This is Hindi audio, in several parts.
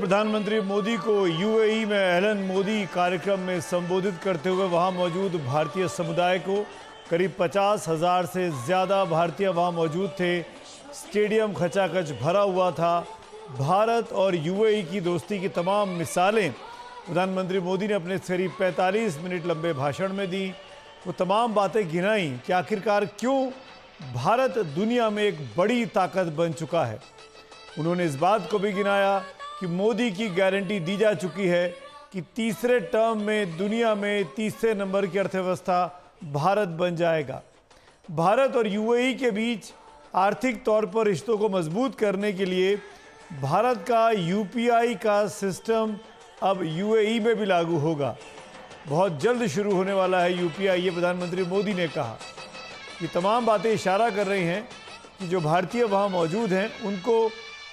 प्रधानमंत्री मोदी को यूएई में एलन मोदी कार्यक्रम में संबोधित करते हुए वहां मौजूद भारतीय समुदाय को करीब 50,000 से ज़्यादा भारतीय वहां मौजूद थे। स्टेडियम खचाखच भरा हुआ था। भारत और यूएई की दोस्ती की तमाम मिसालें प्रधानमंत्री मोदी ने अपने करीब 45 मिनट लंबे भाषण में दी। वो तमाम बातें गिनाई कि आखिरकार क्यों भारत दुनिया में एक बड़ी ताकत बन चुका है। उन्होंने इस बात को भी गिनाया कि मोदी की गारंटी दी जा चुकी है कि तीसरे टर्म में दुनिया में तीसरे नंबर की अर्थव्यवस्था भारत बन जाएगा। भारत और यूएई के बीच आर्थिक तौर पर रिश्तों को मजबूत करने के लिए भारत का यूपीआई का सिस्टम अब यूएई में भी लागू होगा। बहुत जल्द शुरू होने वाला है यूपीआई, ये प्रधानमंत्री मोदी ने कहा। ये तमाम बातें इशारा कर रही हैं कि जो भारतीय वहाँ मौजूद हैं उनको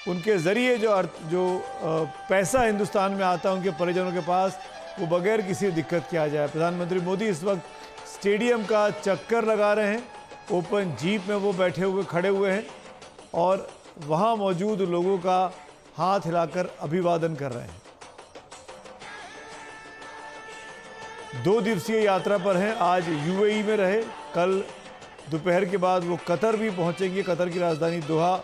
उनके ज़रिए जो पैसा हिंदुस्तान में आता है उनके परिजनों के पास, वो बगैर किसी दिक्कत के आ जाए। प्रधानमंत्री मोदी इस वक्त स्टेडियम का चक्कर लगा रहे हैं। ओपन जीप में वो बैठे हुए खड़े हुए हैं और वहाँ मौजूद लोगों का हाथ हिलाकर अभिवादन कर रहे हैं। 2 दिवसीय यात्रा पर हैं। आज यूएई में रहे, कल दोपहर के बाद वो कतर भी पहुँचेंगे। कतर की राजधानी दोहा।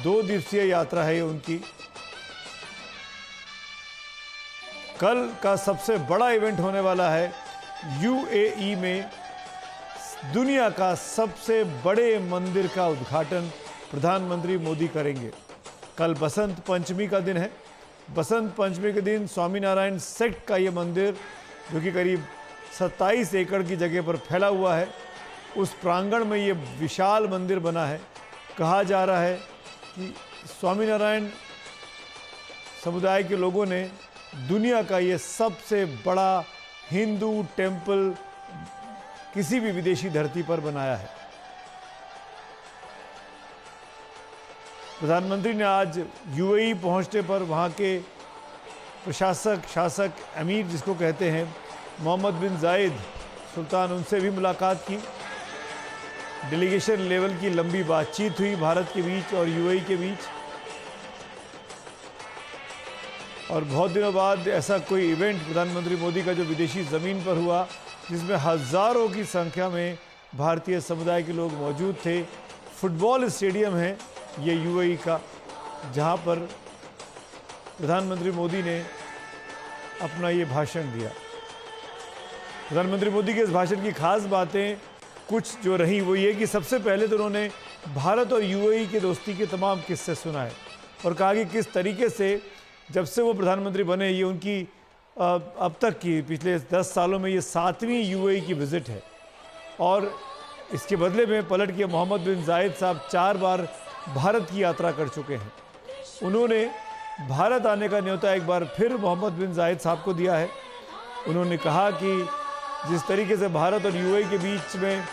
2 दिवसीय यात्रा है उनकी। कल का सबसे बड़ा इवेंट होने वाला है यूएई में दुनिया का सबसे बड़े मंदिर का उद्घाटन प्रधानमंत्री मोदी करेंगे। कल बसंत पंचमी का दिन है। बसंत पंचमी के दिन स्वामीनारायण सेक्ट का ये मंदिर, जो कि करीब 27 एकड़ की जगह पर फैला हुआ है, उस प्रांगण में ये विशाल मंदिर बना है। कहा जा रहा है कि स्वामीनारायण समुदाय के लोगों ने दुनिया का ये सबसे बड़ा हिंदू टेम्पल किसी भी विदेशी धरती पर बनाया है। प्रधानमंत्री ने आज यूएई पहुंचने पर वहां के शासक अमीर जिसको कहते हैं मोहम्मद बिन जायद सुल्तान, उनसे भी मुलाकात की। डेलीगेशन लेवल की लंबी बातचीत हुई भारत के बीच और यूएई के बीच। और बहुत दिनों बाद ऐसा कोई इवेंट प्रधानमंत्री मोदी का जो विदेशी ज़मीन पर हुआ, जिसमें हज़ारों की संख्या में भारतीय समुदाय के लोग मौजूद थे। फुटबॉल स्टेडियम है ये यूएई का, जहां पर प्रधानमंत्री मोदी ने अपना ये भाषण दिया। प्रधानमंत्री मोदी के इस भाषण की खास बातें कुछ जो रही वो ये कि सबसे पहले तो उन्होंने भारत और यूएई की दोस्ती के तमाम किस्से सुनाए और कहा कि किस तरीके से जब से वो प्रधानमंत्री बने, ये उनकी अब तक की पिछले 10 सालों में ये 7वीं यूएई की विज़िट है। और इसके बदले में पलट के मोहम्मद बिन जायद साहब 4 बार भारत की यात्रा कर चुके हैं। उन्होंने भारत आने का न्योता एक बार फिर मोहम्मद बिन जायद साहब को दिया है। उन्होंने कहा कि जिस तरीके से भारत और यूएई के बीच में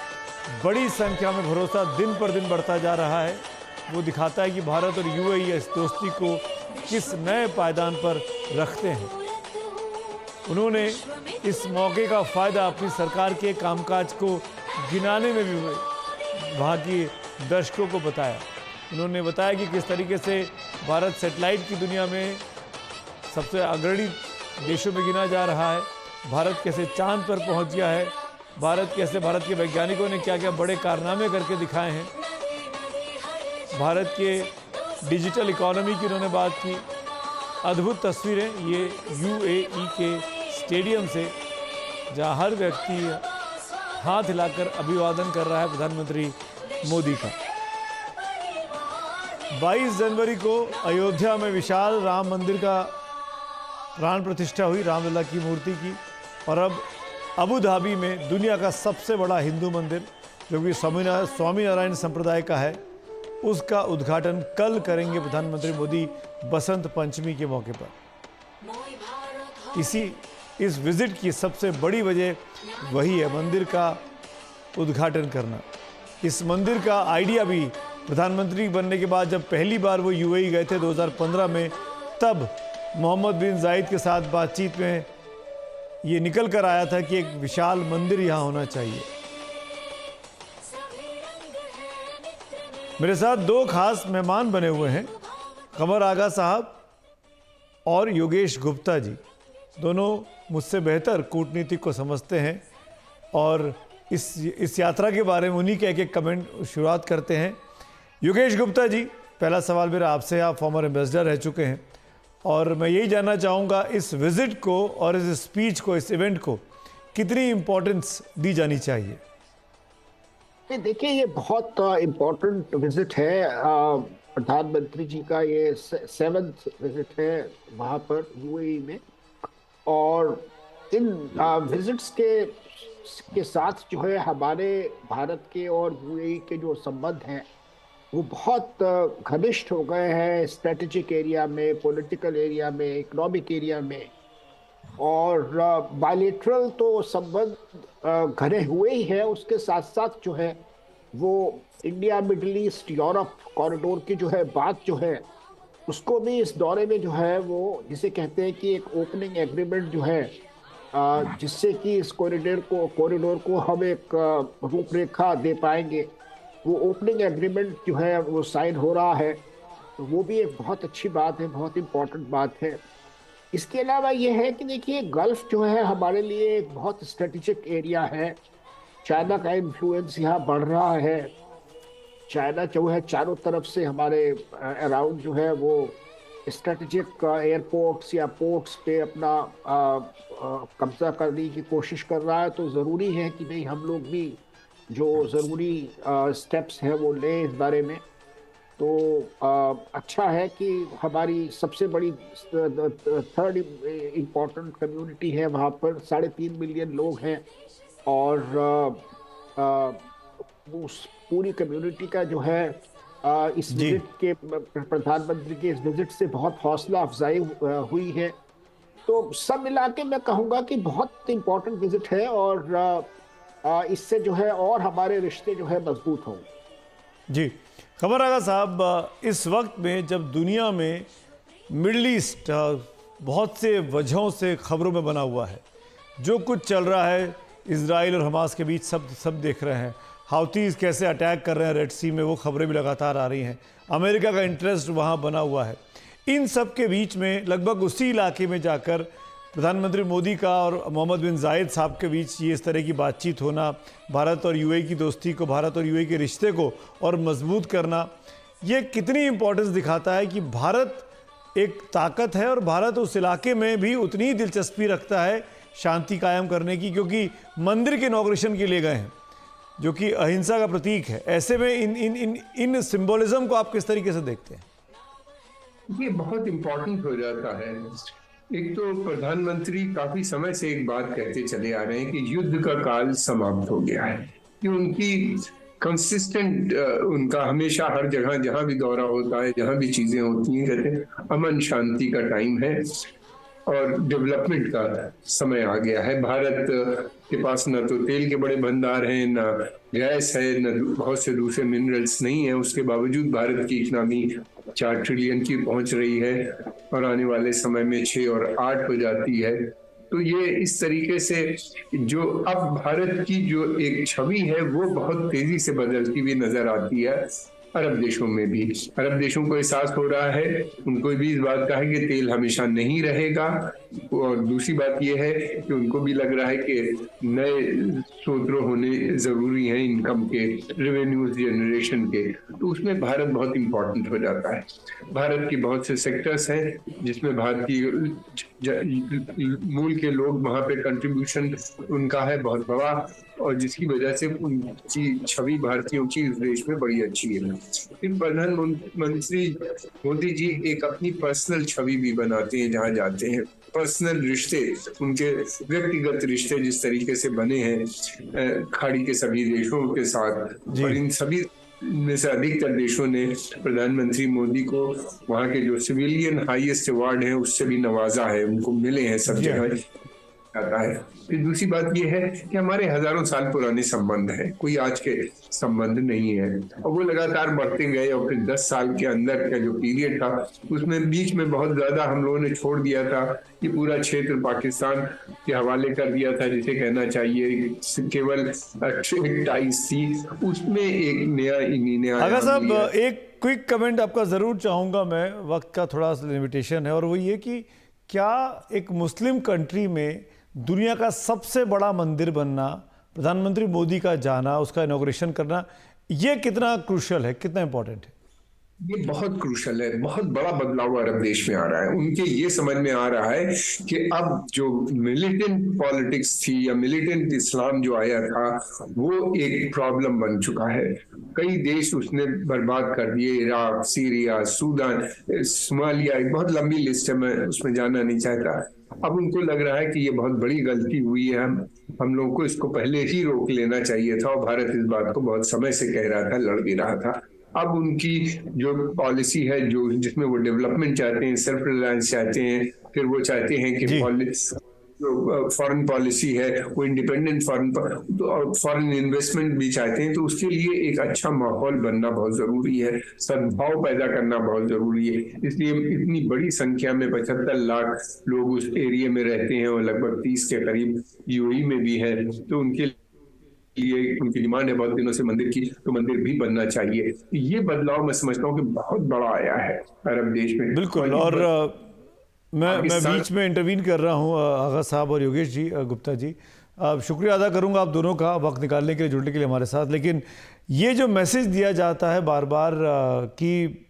बड़ी संख्या में भरोसा दिन पर दिन बढ़ता जा रहा है, वो दिखाता है कि भारत और यूएई इस दोस्ती को किस नए पायदान पर रखते हैं। उन्होंने इस मौके का फ़ायदा अपनी सरकार के कामकाज को गिनाने में भी वहाँ की दर्शकों को बताया। उन्होंने बताया कि किस तरीके से भारत सैटेलाइट की दुनिया में सबसे अग्रणी देशों में गिना जा रहा है। भारत कैसे चांद पर पहुंच गया है। भारत के वैज्ञानिकों ने क्या क्या बड़े कारनामे करके दिखाए हैं। भारत के डिजिटल इकोनॉमी की उन्होंने बात की। अद्भुत तस्वीरें ये यूएई के स्टेडियम से, जहां हर व्यक्ति हाथ हिलाकर अभिवादन कर रहा है प्रधानमंत्री मोदी का। 22 जनवरी को अयोध्या में विशाल राम मंदिर का प्राण प्रतिष्ठा हुई, रामलला की मूर्ति की। और अब अबू धाबी में दुनिया का सबसे बड़ा हिंदू मंदिर, जो कि स्वामीनारायण संप्रदाय का है, उसका उद्घाटन कल करेंगे प्रधानमंत्री मोदी बसंत पंचमी के मौके पर। इस विज़िट की सबसे बड़ी वजह वही है, मंदिर का उद्घाटन करना। इस मंदिर का आइडिया भी प्रधानमंत्री बनने के बाद जब पहली बार वो यूएई गए थे 2015 में, तब मोहम्मद बिन जायद के साथ बातचीत में ये निकल कर आया था कि एक विशाल मंदिर यहाँ होना चाहिए। मेरे साथ 2 खास मेहमान बने हुए हैं। कमर आगा साहब और योगेश गुप्ता जी, दोनों मुझसे बेहतर कूटनीतिक को समझते हैं और इस यात्रा के बारे में उन्हीं के एक कमेंट शुरुआत करते हैं। योगेश गुप्ता जी, पहला सवाल मेरा आपसे, आप फॉर्मर एम्बेसडर रह चुके हैं और मैं यही जानना चाहूँगा इस विज़िट को और इस स्पीच को, इस इवेंट को कितनी इम्पोर्टेंस दी जानी चाहिए? देखिए, ये बहुत इम्पोर्टेंट विजिट है। प्रधानमंत्री जी का ये 7th विजिट है वहाँ पर यूएई में। और इन विजिट्स के साथ जो है हमारे भारत के और यूएई के जो संबंध हैं वो बहुत घनिष्ठ हो गए हैं, स्ट्रेटेजिक एरिया में, पॉलिटिकल एरिया में, इकोनॉमिक एरिया में। और बायलैटरल तो संबंध घने हुए ही है, उसके साथ साथ जो है वो India middle east Europe corridor की जो है बात जो है उसको भी इस दौरे में जो है वो जिसे कहते हैं कि एक ओपनिंग एग्रीमेंट जो है जिससे कि इस कॉरिडोर को हम एक रूपरेखा दे पाएंगे, वो ओपनिंग एग्रीमेंट जो है वो साइन हो रहा है। तो वो भी एक बहुत अच्छी बात है, बहुत इम्पोर्टेंट बात है। इसके अलावा ये है कि देखिए, गल्फ जो है हमारे लिए एक बहुत स्ट्रेटेजिक एरिया है। चाइना का इन्फ्लुएंस यहाँ बढ़ रहा है। चाइना जो है चारों तरफ से हमारे अराउंड जो है वो स्ट्रेटेजिक एयरपोर्ट्स या पोर्ट्स पे अपना कब्जा करने की कोशिश कर रहा है। तो ज़रूरी है कि भाई हम लोग भी जो ज़रूरी स्टेप्स हैं वो लें इस बारे में। तो अच्छा है कि हमारी सबसे बड़ी 3rd इम्पोर्टेंट कम्युनिटी है वहाँ पर, 3.5 मिलियन लोग हैं। और उस पूरी कम्युनिटी का जो है इस विजिट के, प्रधानमंत्री के इस विजिट से बहुत हौसला अफजाई हुई है। तो सब मिला के मैं कहूँगा कि बहुत इम्पोर्टेंट विजिट है और इससे जो है और हमारे रिश्ते जो है मजबूत होंगे। जी, खबर आगा साहब, इस वक्त में जब दुनिया में मिडल ईस्ट बहुत से वजहों से खबरों में बना हुआ है, जो कुछ चल रहा है इजराइल और हमास के बीच, सब देख रहे हैं। हाउतीज़ कैसे अटैक कर रहे हैं रेड सी में, वो खबरें भी लगातार आ रही हैं। अमेरिका का इंटरेस्ट वहाँ बना हुआ है। इन सब के बीच में लगभग उसी इलाके में जाकर प्रधानमंत्री मोदी का और मोहम्मद बिन जायद साहब के बीच ये इस तरह की बातचीत होना, भारत और यूएई की दोस्ती को, भारत और यूएई के रिश्ते को और मजबूत करना, ये कितनी इम्पोर्टेंस दिखाता है कि भारत एक ताकत है और भारत उस इलाके में भी उतनी ही दिलचस्पी रखता है शांति कायम करने की, क्योंकि मंदिर के इनॉग्रेशन के लिए गए हैं जो कि अहिंसा का प्रतीक है। ऐसे में इन सिंबोलिज्म को आप किस तरीके से देखते हैं? ये बहुत इम्पोर्टेंट हो जाता है। एक तो प्रधानमंत्री काफी समय से एक बात कहते चले आ रहे हैं कि युद्ध का काल समाप्त हो गया है। कि उनकी कंसिस्टेंट, उनका हमेशा हर जगह जहां भी दौरा होता है, जहां भी चीजें होती हैं, कहते हैं अमन शांति का टाइम है और डेवलपमेंट का समय आ गया है। भारत के पास न तो तेल के बड़े भंडार हैं, न गैस है, न बहुत से दूसरे मिनरल्स नहीं है। उसके बावजूद भारत की इकनॉमी 4 ट्रिलियन की पहुंच रही है और आने वाले समय में 6 और 8 हो जाती है। तो ये इस तरीके से जो अब भारत की जो एक छवि है वो बहुत तेजी से बदलती हुई नजर आती है। अरब देशों में भी, अरब देशों को एहसास हो रहा है, उनको भी इस बात का है कि तेल हमेशा नहीं रहेगा। और दूसरी बात यह है कि उनको भी लग रहा है कि नए स्रोत होने जरूरी हैं इनकम के, रेवेन्यूज जनरेशन के। तो उसमें भारत बहुत इंपॉर्टेंट हो जाता है। भारत की बहुत से सेक्टर्स हैं जिसमें भारतीय मूल के लोग, वहां पे कंट्रीब्यूशन उनका है बहुत बड़ा, और जिसकी वजह से उनकी छवि भारतीयों की इस देश में बड़ी अच्छी है। फिर प्रधानमंत्री मोदी जी एक अपनी पर्सनल छवि भी बनाते हैं जहां जाते हैं। पर्सनल रिश्ते, उनके व्यक्तिगत रिश्ते जिस तरीके से बने हैं खाड़ी के सभी देशों के साथ, और इन सभी में से अधिकतर देशों ने प्रधानमंत्री मोदी को वहां के जो सिविलियन हाईएस्ट अवार्ड है उससे भी नवाजा है, उनको मिले हैं सब जगह आता है। फिर दूसरी बात यह है कि हमारे हजारों साल पुराने संबंध हैं, कोई आज के संबंध नहीं है, और वो लगातार बढ़ते गए। और फिर 10 साल के अंदर का जो पीरियड था उसमें बीच में बहुत ज्यादा हम लोगों ने छोड़ दिया था। ये पूरा क्षेत्र पाकिस्तान के हवाले कर दिया था, जिसे कहना चाहिए केवल ट्रेड टाइज थी, उसमें एक नया अगर साहब एक क्विक कमेंट आपका ज़रूर चाहूँगा मैं, वक्त का थोड़ा सा लिमिटेशन है, और वो ये कि क्या एक मुस्लिम कंट्री में दुनिया का सबसे बड़ा मंदिर बनना, प्रधानमंत्री मोदी का जाना, उसका इनॉग्रेशन करना, ये कितना क्रूशियल है, कितना इंपॉर्टेंट है? ये बहुत क्रूशल है, बहुत बड़ा बदलाव अरब देश में आ रहा है। उनके ये समझ में आ रहा है कि अब जो मिलिटेंट पॉलिटिक्स थी या मिलिटेंट इस्लाम जो आया था वो एक प्रॉब्लम बन चुका है। कई देश उसने बर्बाद कर दिए, इराक, सीरिया, सूडान, सोमालिया, एक बहुत लंबी लिस्ट है, मैं उसमें जाना नहीं चाहता। अब उनको लग रहा है कि ये बहुत बड़ी गलती हुई है, हम लोगों को इसको पहले ही रोक लेना चाहिए था, और भारत इस बात को बहुत समय से कह रहा था, लड़ भी रहा था। अब उनकी जो पॉलिसी है, जो जिसमें वो डेवलपमेंट चाहते हैं, सेल्फ रिलायंस चाहते हैं, फिर वो चाहते हैं कि जो फॉरेन पॉलिसी है वो इंडिपेंडेंट फॉरेन इन्वेस्टमेंट भी चाहते हैं। तो उसके लिए एक अच्छा माहौल बनना बहुत जरूरी है, सद्भाव पैदा करना बहुत जरूरी है। इसलिए इतनी बड़ी संख्या में 75 लाख लोग उस एरिया में रहते हैं और लगभग 30 के करीब यूएई में भी है। तो उनके लिए उनकी डिमांड है बहुत दिनों से मंदिर की, तो मंदिर भी बनना चाहिए। ये बदलाव मैं समझता हूँ कि बहुत बड़ा आया है अरब देश में। बिल्कुल। और मैं बीच में इंटरवीन कर रहा हूँ आगा साहब और योगेश जी, गुप्ता जी, शुक्रिया अदा करूँगा आप दोनों का वक्त निकालने के लिए, जुड़ने के लिए हमारे साथ। लेकिन ये जो मैसेज दिया जाता है बार बार कि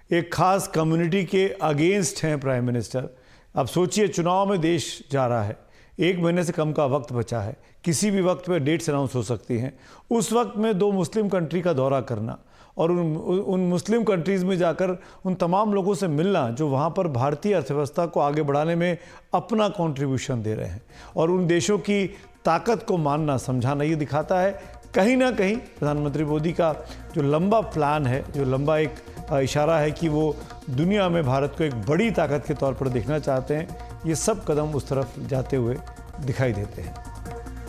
एक खास कम्युनिटी के अगेंस्ट हैं प्राइम मिनिस्टर। अब सोचिए, चुनाव में देश जा रहा है, 1 महीने से कम का वक्त बचा है, किसी भी वक्त पे डेट्स अनाउंस हो सकती हैं। उस वक्त में 2 मुस्लिम कंट्री का दौरा करना और उन मुस्लिम कंट्रीज़ में जाकर उन तमाम लोगों से मिलना जो वहाँ पर भारतीय अर्थव्यवस्था को आगे बढ़ाने में अपना कंट्रीब्यूशन दे रहे हैं, और उन देशों की ताकत को मानना, समझाना, ये दिखाता है कहीं ना कहीं प्रधानमंत्री मोदी का जो लंबा प्लान है, जो लंबा एक इशारा है कि वो दुनिया में भारत को एक बड़ी ताकत के तौर पर देखना चाहते हैं। ये सब कदम उस तरफ जाते हुए दिखाई देते हैं।